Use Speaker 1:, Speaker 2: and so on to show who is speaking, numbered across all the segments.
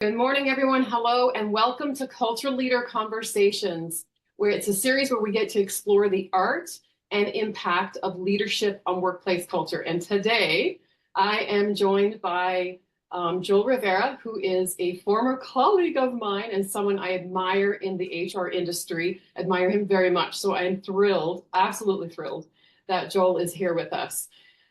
Speaker 1: Good morning, everyone. Hello, and welcome to Culture Leader Conversations, where it's a series where we get to explore the art and impact of leadership on workplace culture. And today, I am joined by Joel Rivera, who is a former colleague of mine and someone I admire in the HR industry, admire him very much. So I'm thrilled, absolutely thrilled that Joel is here with us.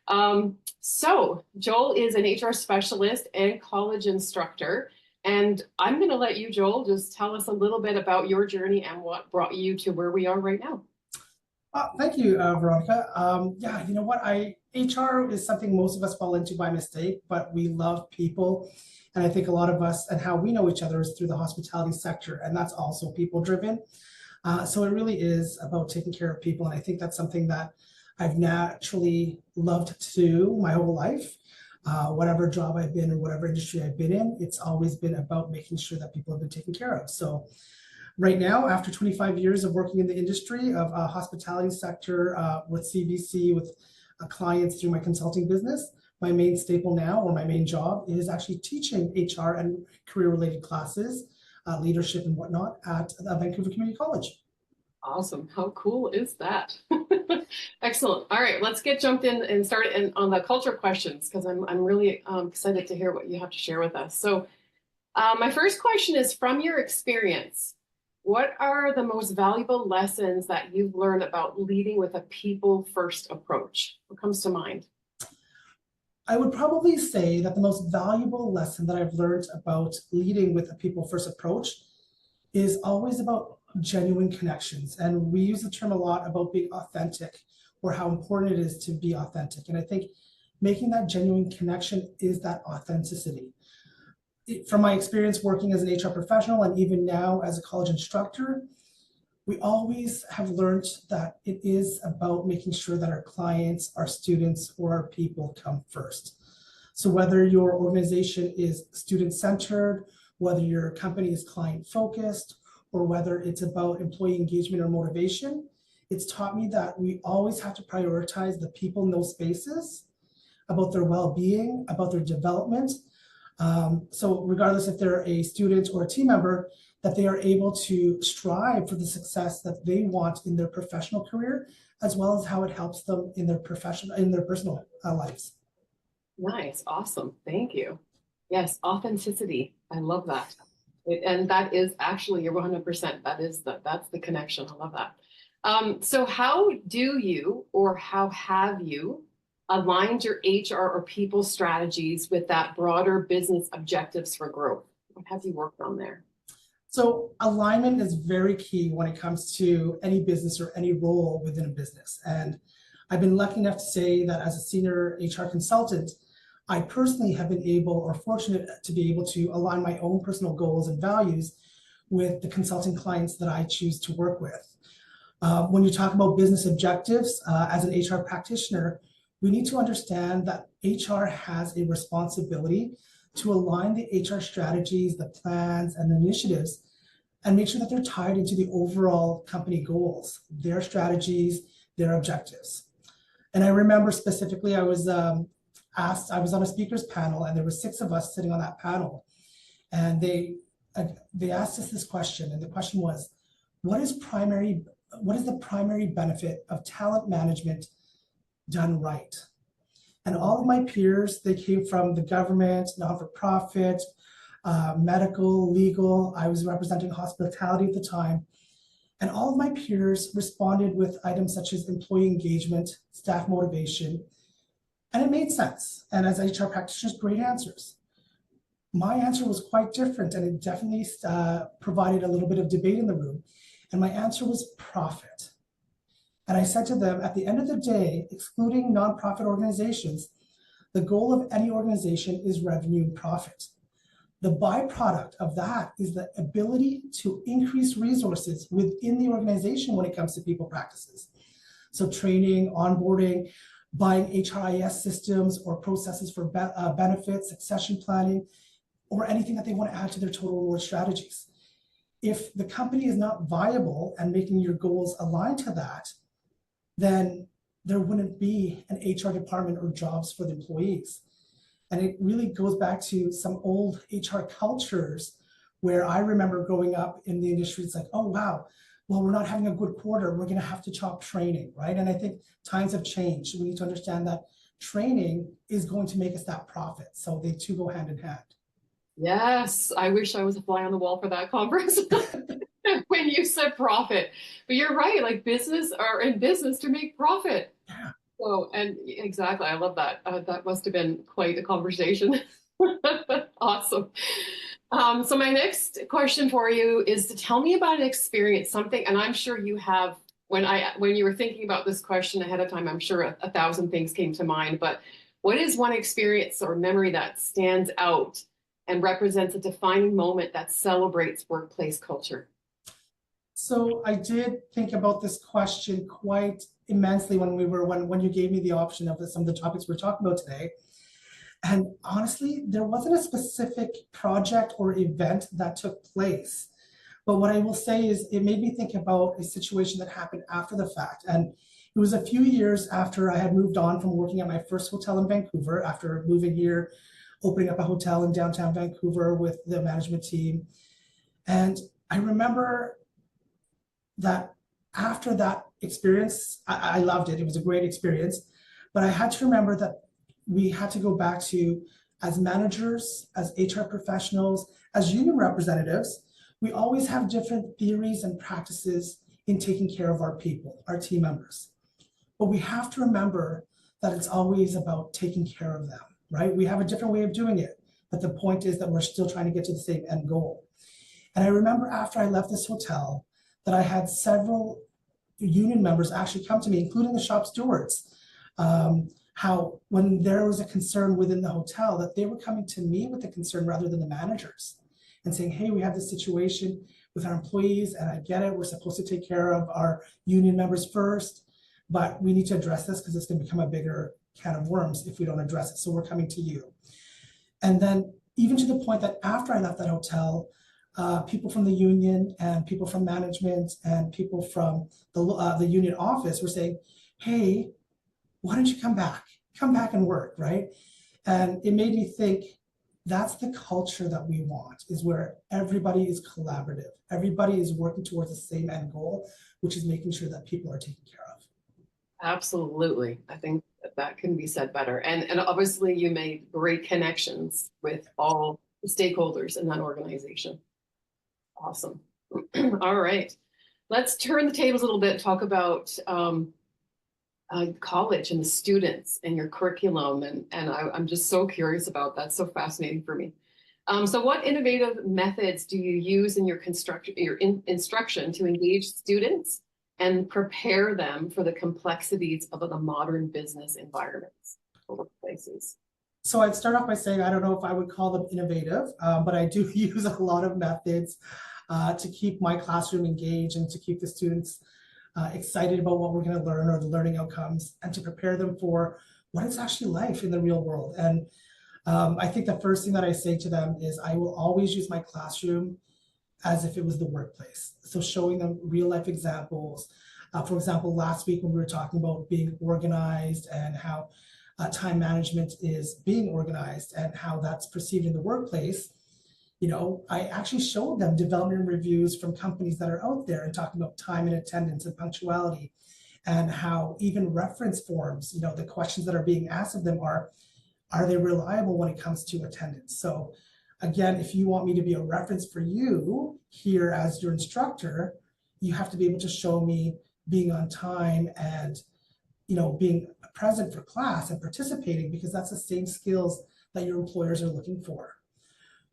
Speaker 1: Joel is an HR specialist and college instructor. And I'm going to let you, Joel, just tell us a little bit about your journey and what brought you to where we are right now.
Speaker 2: Thank you, Veronica. Yeah, you know what? HR is something most of us fall into by mistake, but we love people. And I think a lot of us and how we know each other is through the hospitality sector, and that's also people driven. So it really is about taking care of people. And I think that's something that I've naturally loved to do my whole life. Whatever job I've been or whatever industry I've been in, it's always been about making sure that people have been taken care of. So right now, after 25 years of working in the industry of hospitality sector with CBC, with clients through my consulting business, my main staple now, or my main job, is actually teaching HR and career-related classes, leadership and whatnot at Vancouver Community College.
Speaker 1: Awesome. How cool is that? Excellent. All right, let's get jumped in and start on the culture questions because I'm really excited to hear what you have to share with us. So my first question is, from your experience, what are the most valuable lessons that you've learned about leading with a people-first approach? What comes to mind?
Speaker 2: I would probably say that the most valuable lesson that I've learned about leading with a people-first approach is always about genuine connections. And we use the term a lot about being authentic, or how important it is to be authentic. And I think making that genuine connection is that authenticity. From my experience working as an HR professional and even now as a college instructor, we always have learned that it is about making sure that our clients, our students, or our people come first. So whether your organization is student-centered, whether your company is client-focused, or whether it's about employee engagement or motivation, it's taught me that we always have to prioritize the people in those spaces, about their well-being, about their development. So regardless if they're a student or a team member, that they are able to strive for the success that they want in their professional career, as well as how it helps them in their personal lives.
Speaker 1: Nice. Awesome. Thank you. Yes, authenticity. I love that. And that is actually, you're 100%. That's the connection. I love that. So how do you, or how have you aligned your HR or people strategies with that broader business objectives for growth? What have you worked on there?
Speaker 2: So alignment is very key when it comes to any business or any role within a business. And I've been lucky enough to say that as a senior HR consultant, I personally have been able, or fortunate to be able, to align my own personal goals and values with the consulting clients that I choose to work with. When you talk about business objectives, as an HR practitioner, we need to understand that HR has a responsibility to align the HR strategies, the plans, and the initiatives, and make sure that they're tied into the overall company goals, their strategies, their objectives. And I remember specifically, I was on a speakers panel, and there were 6 of us sitting on that panel. And they asked us this question, and the question was, what is the primary benefit of talent management done right? And all of my peers, they came from the government, not-for-profit, medical, legal. I was representing hospitality at the time. And all of my peers responded with items such as employee engagement, staff motivation, and it made sense. And as HR practitioners, great answers. My answer was quite different, and it definitely provided a little bit of debate in the room. And my answer was profit. And I said to them, at the end of the day, excluding nonprofit organizations, the goal of any organization is revenue and profit. The byproduct of that is the ability to increase resources within the organization when it comes to people practices. So training, onboarding, buying HRIS systems or processes for benefits, succession planning, or anything that they want to add to their total reward strategies. If the company is not viable and making your goals aligned to that, then there wouldn't be an HR department or jobs for the employees. And it really goes back to some old HR cultures where I remember growing up in the industry. It's like, oh, wow, well, we're not having a good quarter. We're going to have to chop training, right? And I think times have changed. We need to understand that training is going to make us that profit. So they two go hand in hand.
Speaker 1: Yes, I wish I was a fly on the wall for that conference when you said profit. But you're right, like business are in business to make profit.
Speaker 2: Yeah.
Speaker 1: So, and exactly, I love that. That must have been quite a conversation. Awesome. So my next question for you is to tell me about an experience, something, and I'm sure you have, when you were thinking about this question ahead of time, I'm sure a thousand things came to mind, but what is one experience or memory that stands out and represents a defining moment that celebrates workplace culture?
Speaker 2: So I did think about this question quite immensely when you gave me the option of some of the topics we're talking about today. And honestly, there wasn't a specific project or event that took place. But what I will say is it made me think about a situation that happened after the fact. And it was a few years after I had moved on from working at my first hotel in Vancouver, after moving here, opening up a hotel in downtown Vancouver with the management team. And I remember that after that experience, I loved it. It was a great experience. But I had to remember that we had to go back to, as managers, as HR professionals, as union representatives, we always have different theories and practices in taking care of our people, our team members. But we have to remember that it's always about taking care of them, right? We have a different way of doing it, but the point is that we're still trying to get to the same end goal. And I remember after I left this hotel that I had several union members actually come to me, including the shop stewards, how when there was a concern within the hotel, that they were coming to me with the concern rather than the managers and saying, hey, we have this situation with our employees, and I get it, we're supposed to take care of our union members first, but we need to address this because it's going to become a bigger can of worms if we don't address it. So we're coming to you. And then even to the point that after I left that hotel, people from the union and people from management and people from the union office were saying, hey, why don't you come back? Come back and work, right? And it made me think that's the culture that we want, is where everybody is collaborative. Everybody is working towards the same end goal, which is making sure that people are taken care of.
Speaker 1: Absolutely. I think that can be said better. And obviously you made great connections with all the stakeholders in that organization. Awesome. All right. Let's turn the tables a little bit and talk about college and the students and your curriculum. And I'm just so curious about that. So fascinating for me. So what innovative methods do you use in your instruction to engage students and prepare them for the complexities of the modern business environments or workplaces?
Speaker 2: So I'd start off by saying, I don't know if I would call them innovative, but I do use a lot of methods to keep my classroom engaged and to keep the students excited about what we're going to learn or the learning outcomes, and to prepare them for what it's actually like in the real world. And I think the first thing that I say to them is I will always use my classroom as if it was the workplace. So showing them real life examples. For example, last week when we were talking about being organized and how time management is being organized and how that's perceived in the workplace, I actually showed them development reviews from companies that are out there and talking about time and attendance and punctuality, and how even reference forms, the questions that are being asked of them are they reliable when it comes to attendance? So again, if you want me to be a reference for you here as your instructor, you have to be able to show me being on time and being present for class and participating, because that's the same skills that your employers are looking for.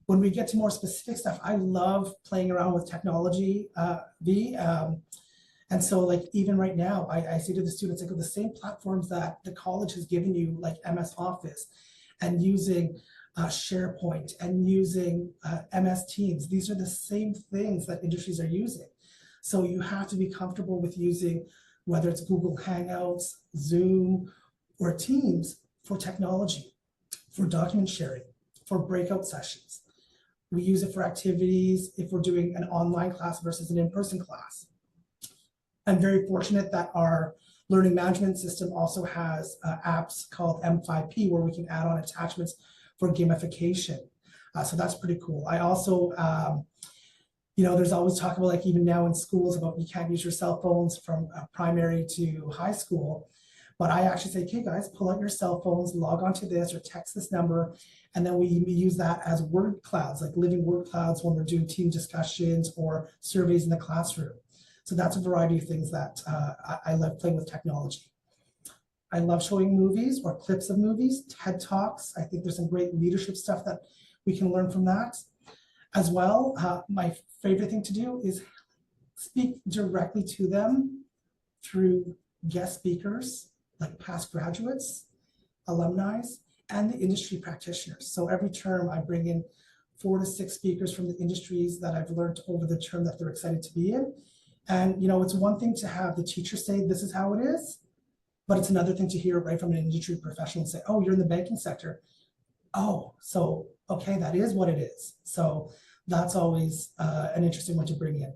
Speaker 2: When we get to more specific stuff, I love playing around with technology, and so like even right now, I say to the students, I go, the same platforms that the college has given you, like MS Office and using SharePoint and using MS Teams, these are the same things that industries are using. So you have to be comfortable with using, whether it's Google Hangouts, Zoom, or Teams for technology, for document sharing, for breakout sessions. We use it for activities if we're doing an online class versus an in-person class. I'm very fortunate that our learning management system also has apps called M5P where we can add on attachments for gamification. So that's pretty cool. I also, you know, there's always talk about, like, even now in schools, about you can't use your cell phones from primary to high school. But I actually say, okay, guys, pull out your cell phones, log onto this or text this number. And then we use that as word clouds, like living word clouds when we're doing team discussions or surveys in the classroom. So that's a variety of things that I love playing with technology. I love showing movies or clips of movies, TED Talks. I think there's some great leadership stuff that we can learn from that. As well, my favorite thing to do is speak directly to them through guest speakers, like past graduates, alumni, and the industry practitioners. So every term I bring in 4 to 6 speakers from the industries that I've learned over the term that they're excited to be in. And, you know, it's one thing to have the teacher say, this is how it is, but it's another thing to hear right from an industry professional and say, oh, you're in the banking sector. Oh, so, okay, that is what it is. So that's always an interesting one to bring in.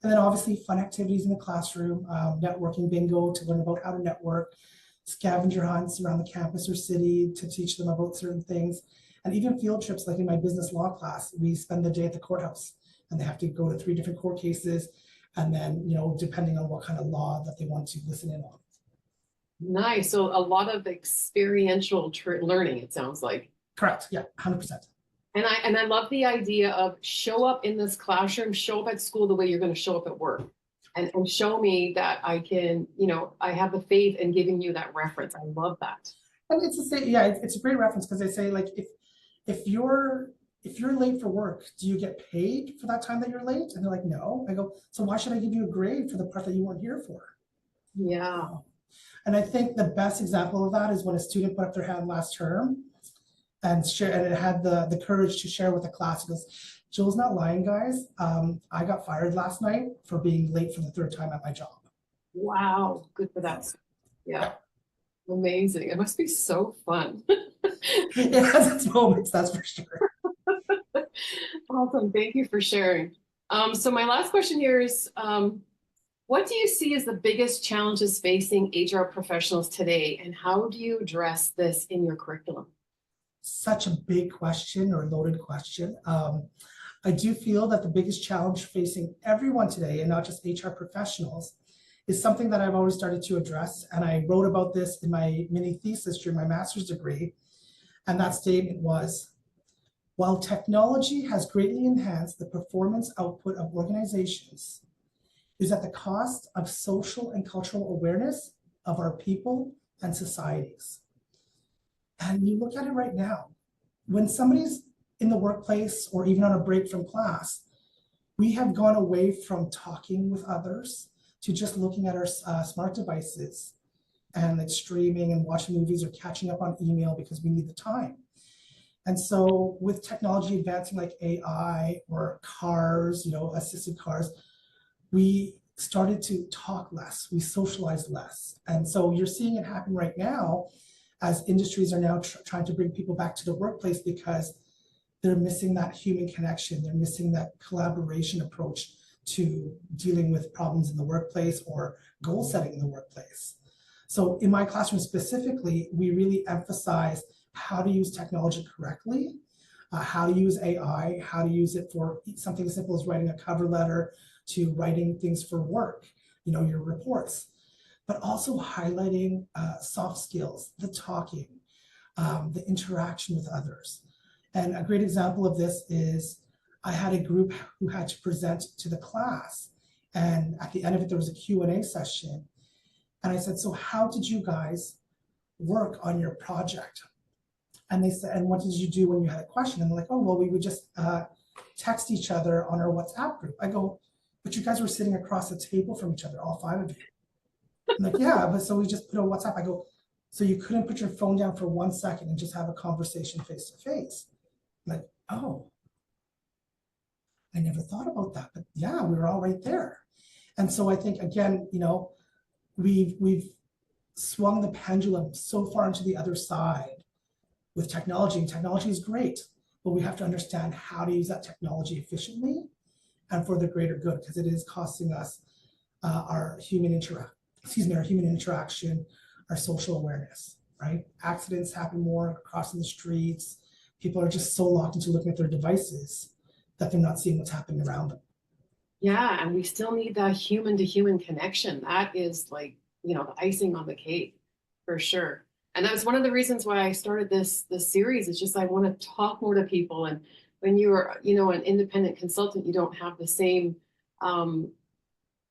Speaker 2: And then obviously fun activities in the classroom, networking bingo to learn about how to network, scavenger hunts around the campus or city to teach them about certain things, and even field trips. Like in my business law class, we spend the day at the courthouse and they have to go to 3 different court cases. And then, you know, depending on what kind of law that they want to listen in on.
Speaker 1: Nice. So a lot of experiential learning, it sounds like.
Speaker 2: Correct. Yeah, 100%.
Speaker 1: And I love the idea of show up in this classroom, show up at school the way you're going to show up at work, and show me that I can, you know, I have the faith in giving you that reference. I love that.
Speaker 2: And it's the same. Yeah, it's a great reference because they say, like, if you're late for work, do you get paid for that time that you're late? And they're like, no. I go, so why should I give you a grade for the part that you weren't here for?
Speaker 1: Yeah.
Speaker 2: And I think the best example of that is when a student put up their hand last term and it had the courage to share with the class. He goes, Joel's not lying, guys. I got fired last night for being late for the 3rd time at my job.
Speaker 1: Wow. Good for that. Yeah. Amazing. It must be so fun.
Speaker 2: It has its moments, that's for sure.
Speaker 1: Awesome. Thank you for sharing. So my last question here is, what do you see as the biggest challenges facing HR professionals today, and how do you address this in your curriculum?
Speaker 2: Such a big question, or loaded question. I do feel that the biggest challenge facing everyone today, and not just HR professionals, is something that I've always started to address. And I wrote about this in my mini thesis during my master's degree. And that statement was, while technology has greatly enhanced the performance output of organizations, it is at the cost of social and cultural awareness of our people and societies. And you look at it right now, when somebody's in the workplace or even on a break from class, we have gone away from talking with others to just looking at our smart devices and like streaming and watching movies or catching up on email because we need the time. And so with technology advancing like AI or cars, you know, assisted cars, we started to talk less, we socialized less. And so you're seeing it happen right now as industries are now trying to bring people back to the workplace because they're missing that human connection. They're missing that collaboration approach to dealing with problems in the workplace or goal setting in the workplace. So in my classroom specifically, we really emphasize how to use technology correctly, how to use AI, how to use it for something as simple as writing a cover letter to writing things for work, you know, your reports, but also highlighting soft skills, the talking, the interaction with others. And a great example of this is I had a group who had to present to the class. And at the end of it, there was a Q&A session. And I said, so how did you guys work on your project? And they said, and what did you do when you had a question? And they're like, oh, well, we would just text each other on our WhatsApp group. I go, but you guys were sitting across the table from each other, all 5 of you. I'm like, yeah, but so we just put on WhatsApp. I go, so you couldn't put your phone down for 1 second and just have a conversation face to face? I'm like, oh, I never thought about that, but yeah, we were all right there. And so I think, again, you know, we've swung the pendulum so far into the other side with technology. And technology is great, but we have to understand how to use that technology efficiently and for the greater good, because it is costing us our human interaction, our social awareness, right? Accidents happen more crossing the streets, people are just so locked into looking at their devices that they're not seeing what's happening around them.
Speaker 1: Yeah, and we still need that human to human connection. That is like, the icing on the cake for sure. And that was one of the reasons why I started this series. It's just I want to talk more to people. And when you're, an independent consultant, you don't have the same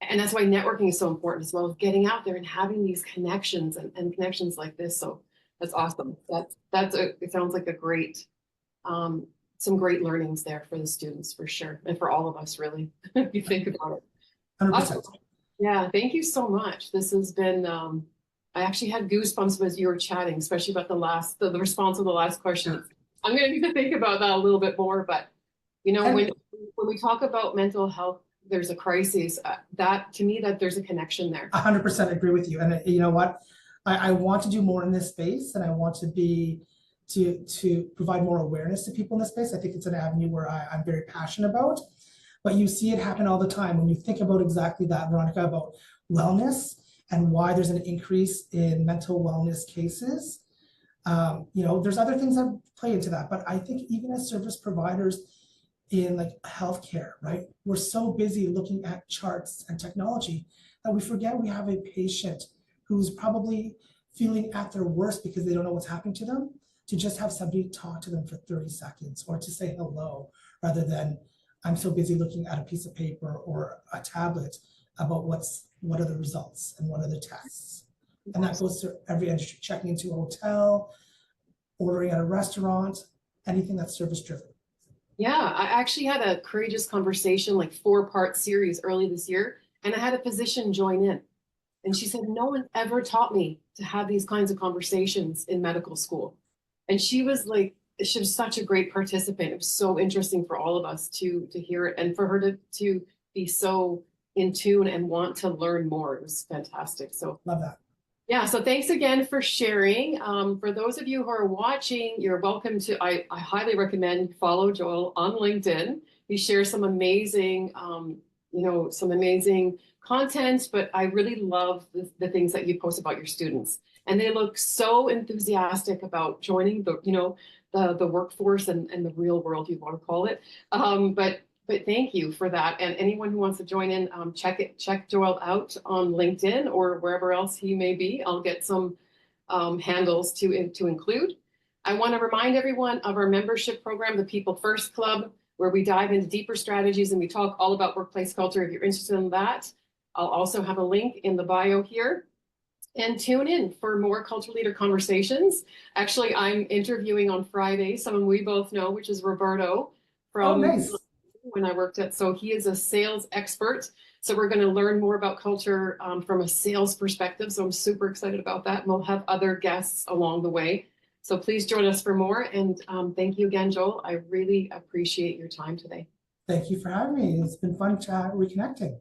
Speaker 1: and that's why networking is so important as well as getting out there and having these connections and connections like this. So that's awesome. It sounds like a great some great learnings there for the students for sure, and for all of us really, if you think about it.
Speaker 2: 100%.
Speaker 1: Awesome. Yeah, thank you so much. This has been I actually had goosebumps as you were chatting, especially about the response to the last question. I'm gonna need to think about that a little bit more, but when we talk about mental health, there's a crisis, that to me, that there's a connection there.
Speaker 2: 100% agree with you. And you know what? I want to do more in this space, and I want to provide more awareness to people in this space. I think it's an avenue where I'm very passionate about, but you see it happen all the time. When you think about exactly that, Veronica, about wellness and why there's an increase in mental wellness cases, there's other things that play into that. But I think even as service providers in like healthcare, right, we're so busy looking at charts and technology that we forget we have a patient who's probably feeling at their worst because they don't know what's happening to them, to just have somebody talk to them for 30 seconds or to say hello, rather than I'm so busy looking at a piece of paper or a tablet about what are the results and what are the tests. And that goes to every industry, checking into a hotel, ordering at a restaurant, anything that's service driven.
Speaker 1: Yeah, I actually had a courageous conversation, like 4-part series early this year, and I had a physician join in. And she said, no one ever taught me to have these kinds of conversations in medical school. And she was such a great participant. It was so interesting for all of us to hear it, and for her to be so in tune and want to learn more. It was fantastic. So
Speaker 2: love that.
Speaker 1: Yeah, so thanks again for sharing. For those of you who are watching, you're welcome to, I highly recommend follow Joel on LinkedIn. He shares some amazing, some amazing content, but I really love the things that you post about your students. And they look so enthusiastic about joining the workforce and the real world, you want to call it. But thank you for that. And anyone who wants to join in, check Joel out on LinkedIn or wherever else he may be. I'll get some handles to include. I want to remind everyone of our membership program, the People First Club, where we dive into deeper strategies and we talk all about workplace culture. If you're interested in that, I'll also have a link in the bio here. And tune in for more Culture Leader Conversations. Actually, I'm interviewing on Friday someone we both know, which is Roberto from
Speaker 2: nice.
Speaker 1: When I worked at. So he is a sales expert. So we're going to learn more about culture from a sales perspective. So I'm super excited about that. And we'll have other guests along the way. So please join us for more. And thank you again, Joel. I really appreciate your time today.
Speaker 2: Thank you for having me. It's been fun reconnecting.